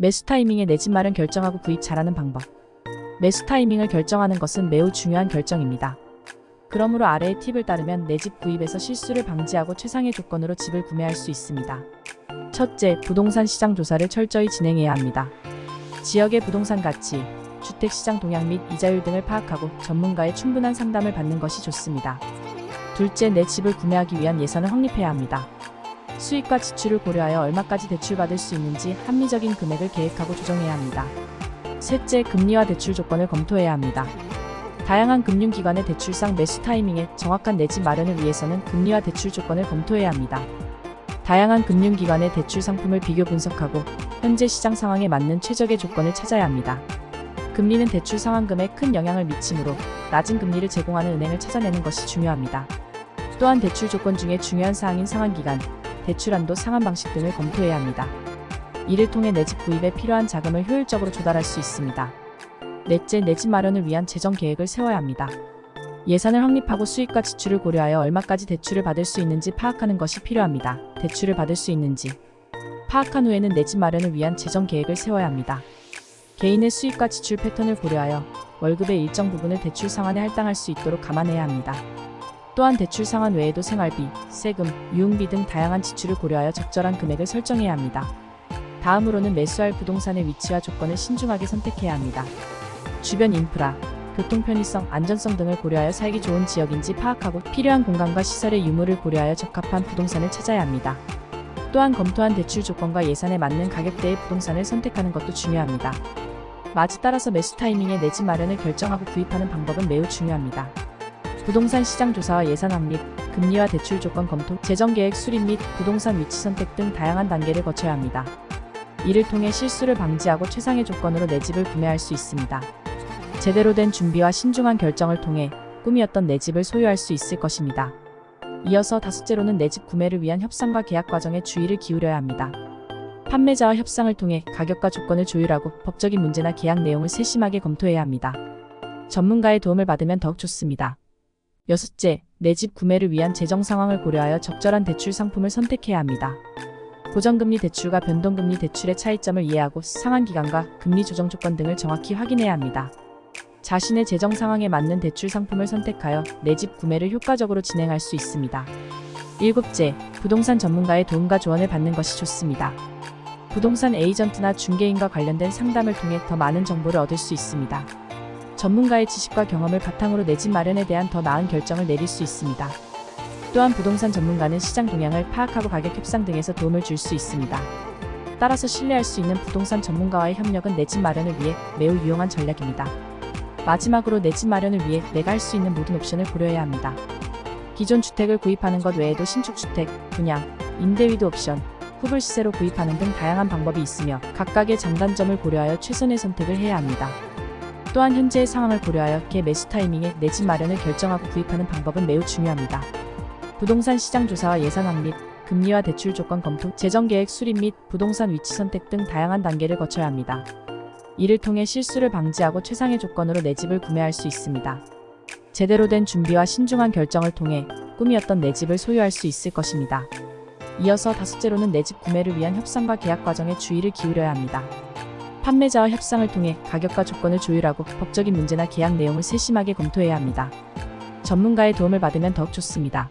매수 타이밍에 내 집 마련 결정하고 구입 잘하는 방법. 매수 타이밍을 결정하는 것은 매우 중요한 결정입니다. 그러므로 아래의 팁을 따르면 내 집 구입에서 실수를 방지하고 최상의 조건으로 집을 구매할 수 있습니다. 첫째, 부동산 시장 조사를 철저히 진행해야 합니다. 지역의 부동산 가치, 주택시장 동향 및 이자율 등을 파악하고 전문가의 충분한 상담을 받는 것이 좋습니다. 둘째, 내 집을 구매하기 위한 예산을 확립해야 합니다. 수익과 지출을 고려하여 얼마까지 대출받을 수 있는지 합리적인 금액을 계획하고 조정해야 합니다. 셋째, 금리와 대출 조건을 검토해야 합니다. 다양한 금융기관의 대출상 매수 타이밍에 정확한 내 집 마련을 위해서는 금리와 대출 조건을 검토해야 합니다. 다양한 금융기관의 대출 상품을 비교 분석하고 현재 시장 상황에 맞는 최적의 조건을 찾아야 합니다. 금리는 대출 상환금에 큰 영향을 미치므로 낮은 금리를 제공하는 은행을 찾아내는 것이 중요합니다. 또한 대출 조건 중에 중요한 사항인 상환기간, 대출한도 상환 방식 등을 검토해야 합니다. 이를 통해 내 집 구입에 필요한 자금을 효율적으로 조달할 수 있습니다. 넷째, 내 집 마련을 위한 재정 계획을 세워야 합니다. 예산을 확립하고 수익과 지출을 고려하여 얼마까지 대출을 받을 수 있는지 파악하는 것이 필요합니다. 대출을 받을 수 있는지 파악한 후에는 내 집 마련을 위한 재정 계획을 세워야 합니다. 개인의 수익과 지출 패턴을 고려하여 월급의 일정 부분을 대출 상환에 할당할 수 있도록 감안해야 합니다. 또한 대출 상환 외에도 생활비, 세금, 유흥비 등 다양한 지출을 고려하여 적절한 금액을 설정해야 합니다. 다음으로는 매수할 부동산의 위치와 조건을 신중하게 선택해야 합니다. 주변 인프라, 교통 편의성, 안전성 등을 고려하여 살기 좋은 지역인지 파악하고 필요한 공간과 시설의 유무를 고려하여 적합한 부동산을 찾아야 합니다. 또한 검토한 대출 조건과 예산에 맞는 가격대의 부동산을 선택하는 것도 중요합니다. 마지 따라서 매수 타이밍에 내 집 마련을 결정하고 구입하는 방법은 매우 중요합니다. 부동산 시장 조사와 예산 확립, 금리와 대출 조건 검토, 재정 계획 수립 및 부동산 위치 선택 등 다양한 단계를 거쳐야 합니다. 이를 통해 실수를 방지하고 최상의 조건으로 내 집을 구매할 수 있습니다. 제대로 된 준비와 신중한 결정을 통해 꿈이었던 내 집을 소유할 수 있을 것입니다. 이어서 다섯째로는 내 집 구매를 위한 협상과 계약 과정에 주의를 기울여야 합니다. 판매자와 협상을 통해 가격과 조건을 조율하고 법적인 문제나 계약 내용을 세심하게 검토해야 합니다. 전문가의 도움을 받으면 더욱 좋습니다. 여섯째, 내 집 구매를 위한 재정 상황을 고려하여 적절한 대출 상품을 선택해야 합니다. 고정금리 대출과 변동금리 대출의 차이점을 이해하고 상환기간과 금리 조정 조건 등을 정확히 확인해야 합니다. 자신의 재정 상황에 맞는 대출 상품을 선택하여 내 집 구매를 효과적으로 진행할 수 있습니다. 일곱째, 부동산 전문가의 도움과 조언을 받는 것이 좋습니다. 부동산 에이전트나 중개인과 관련된 상담을 통해 더 많은 정보를 얻을 수 있습니다. 전문가의 지식과 경험을 바탕으로 내 집 마련에 대한 더 나은 결정을 내릴 수 있습니다. 또한 부동산 전문가는 시장 동향을 파악하고 가격 협상 등에서 도움을 줄 수 있습니다. 따라서 신뢰할 수 있는 부동산 전문가와의 협력은 내 집 마련을 위해 매우 유용한 전략입니다. 마지막으로 내 집 마련을 위해 내가 할 수 있는 모든 옵션을 고려해야 합니다. 기존 주택을 구입하는 것 외에도 신축주택, 분양, 임대위도 옵션, 후불 시세로 구입하는 등 다양한 방법이 있으며 각각의 장단점을 고려하여 최선의 선택을 해야 합니다. 또한 현재의 상황을 고려하여 매수 타이밍에 내 집 마련을 결정하고 구입하는 방법은 매우 중요합니다. 부동산 시장 조사와 예산 확립, 금리와 대출 조건 검토, 재정 계획 수립 및 부동산 위치 선택 등 다양한 단계를 거쳐야 합니다. 이를 통해 실수를 방지하고 최상의 조건으로 내 집을 구매할 수 있습니다. 제대로 된 준비와 신중한 결정을 통해 꿈이었던 내 집을 소유할 수 있을 것입니다. 이어서 다섯째로는 내 집 구매를 위한 협상과 계약 과정에 주의를 기울여야 합니다. 판매자와 협상을 통해 가격과 조건을 조율하고 법적인 문제나 계약 내용을 세심하게 검토해야 합니다. 전문가의 도움을 받으면 더욱 좋습니다.